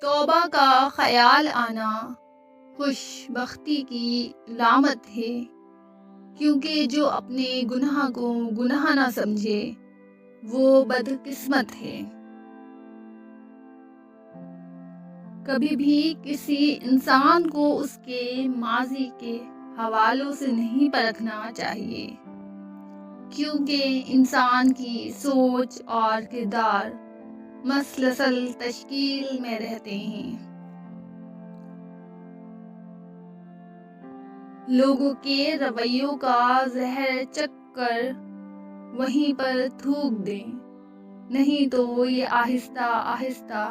توبہ کا خیال آنا خوش بختی کی علامت ہے، کیونکہ جو اپنے گناہ کو گناہ نہ سمجھے وہ بدقسمت ہے۔ کبھی بھی کسی انسان کو اس کے ماضی کے حوالوں سے نہیں پرکھنا چاہیے، کیونکہ انسان کی سوچ اور کردار مسلسل تشکیل میں رہتے ہیں۔ لوگوں کے رویوں کا زہر چکھ کر وہیں پر تھوک دیں، نہیں تو یہ آہستہ آہستہ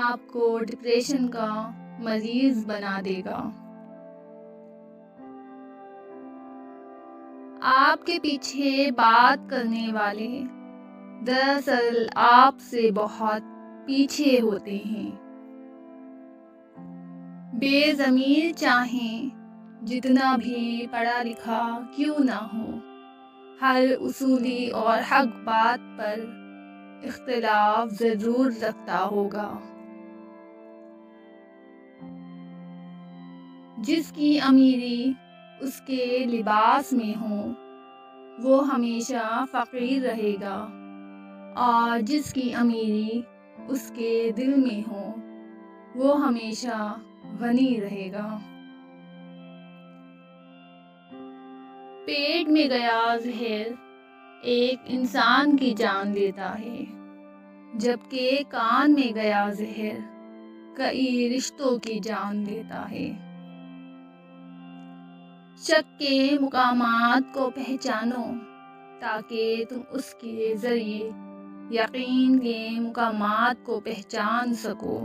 آپ کو ڈپریشن کا مریض بنا دے گا۔ آپ کے پیچھے بات کرنے والے دراصل آپ سے بہت پیچھے ہوتے ہیں۔ بے ضمیر چاہیں جتنا بھی پڑھا لکھا کیوں نہ ہو، ہر اصولی اور حق بات پر اختلاف ضرور رکھتا ہوگا۔ جس کی امیری اس کے لباس میں ہو وہ ہمیشہ فقیر رہے گا، اور جس کی امیری اس کے دل میں ہو وہ ہمیشہ غنی رہے گا۔ پیٹ میں گیا زہر ایک انسان کی جان لیتا ہے، جبکہ کان میں گیا زہر کئی رشتوں کی جان لیتا ہے۔ شک کے مقامات کو پہچانو تاکہ تم اس کے ذریعے یقین کے مقامات کو پہچان سکو۔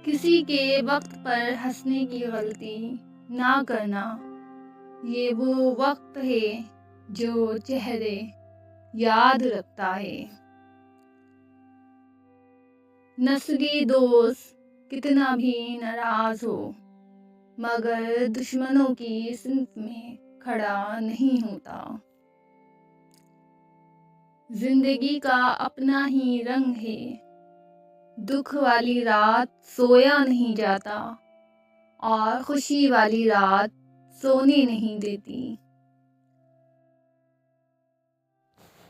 کسی کے وقت پر ہنسنے کی غلطی نہ کرنا، یہ وہ وقت ہے جو چہرے یاد رکھتا ہے۔ نسلی دوست کتنا بھی ناراض ہو مگر دشمنوں کی صنف میں کھڑا نہیں ہوتا۔ زندگی کا اپنا ہی رنگ ہے، دکھ والی رات سویا نہیں جاتا اور خوشی والی رات سونے نہیں دیتی۔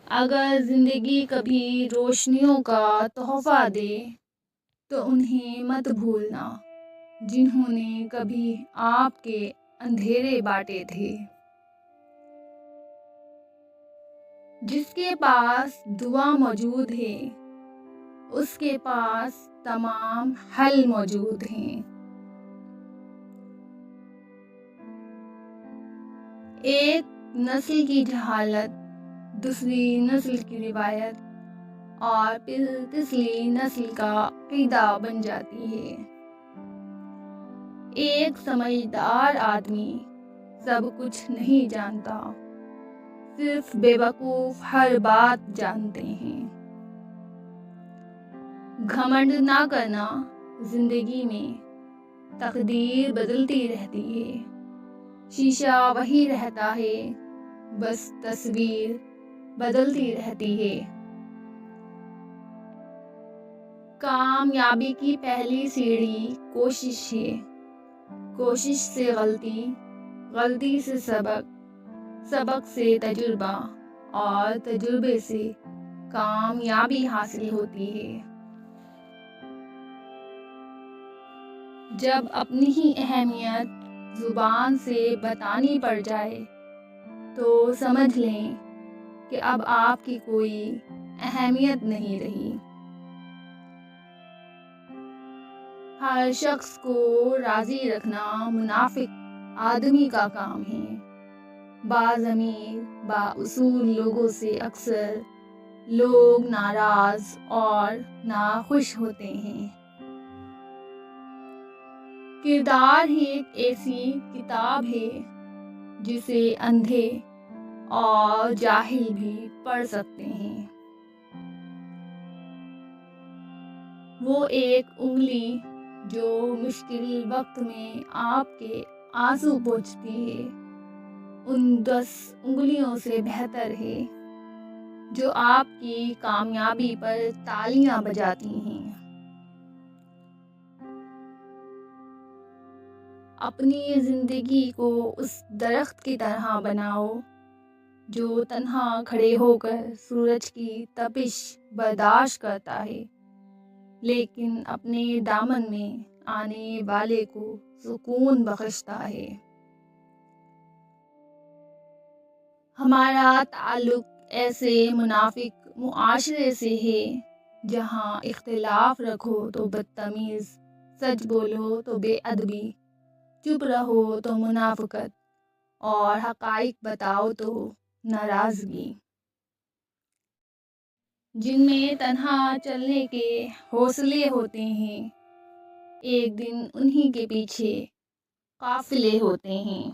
اگر زندگی کبھی روشنیوں کا تحفہ دے تو انہیں مت بھولنا جنہوں نے کبھی آپ کے اندھیرے بانٹے تھے۔ جس کے پاس دعا موجود ہے اس کے پاس تمام حل موجود ہیں۔ ایک نسل کی جہالت دوسری نسل کی روایت اور پھر تیسری نسل کا عقیدہ بن جاتی ہے۔ ایک سمجھدار آدمی سب کچھ نہیں جانتا، صرف بے وقوف ہر بات جانتے ہیں۔ گھمنڈ نہ کرنا، زندگی میں تقدیر بدلتی رہتی ہے، شیشہ وہی رہتا ہے، بس تصویر بدلتی رہتی ہے۔ کامیابی کی پہلی سیڑھی کوشش ہے، کوشش سے غلطی، غلطی سے سبق، سبق سے تجربہ اور تجربے سے کامیابی حاصل ہوتی ہے۔ جب اپنی ہی اہمیت زبان سے بتانی پڑ جائے تو سمجھ لیں کہ اب آپ کی کوئی اہمیت نہیں رہی۔ ہر شخص کو راضی رکھنا منافق آدمی کا کام ہے۔ باضمیر بااصول لوگوں سے اکثر لوگ ناراض اور ناخوش ہوتے ہیں۔ کردار ہی ایک ایسی کتاب ہے جسے اندھے اور جاہل بھی پڑھ سکتے ہیں۔ وہ ایک انگلی جو مشکل وقت میں آپ کے آنسو پوچھتی ہے ان 10 انگلیوں سے بہتر ہے جو آپ کی کامیابی پر تالیاں بجاتی ہیں۔ اپنی زندگی کو اس درخت کی طرح بناؤ جو تنہا کھڑے ہو کر سورج کی تپش برداشت کرتا ہے، لیکن اپنے دامن میں آنے والے کو سکون بخشتا ہے۔ ہمارا تعلق ایسے منافق معاشرے سے ہے جہاں اختلاف رکھو تو بدتمیز، سچ بولو تو بے ادبی، چپ رہو تو منافقت، اور حقائق بتاؤ تو ناراضگی۔ جن میں تنہا چلنے کے حوصلے ہوتے ہیں، ایک دن انہی کے پیچھے قافلے ہوتے ہیں۔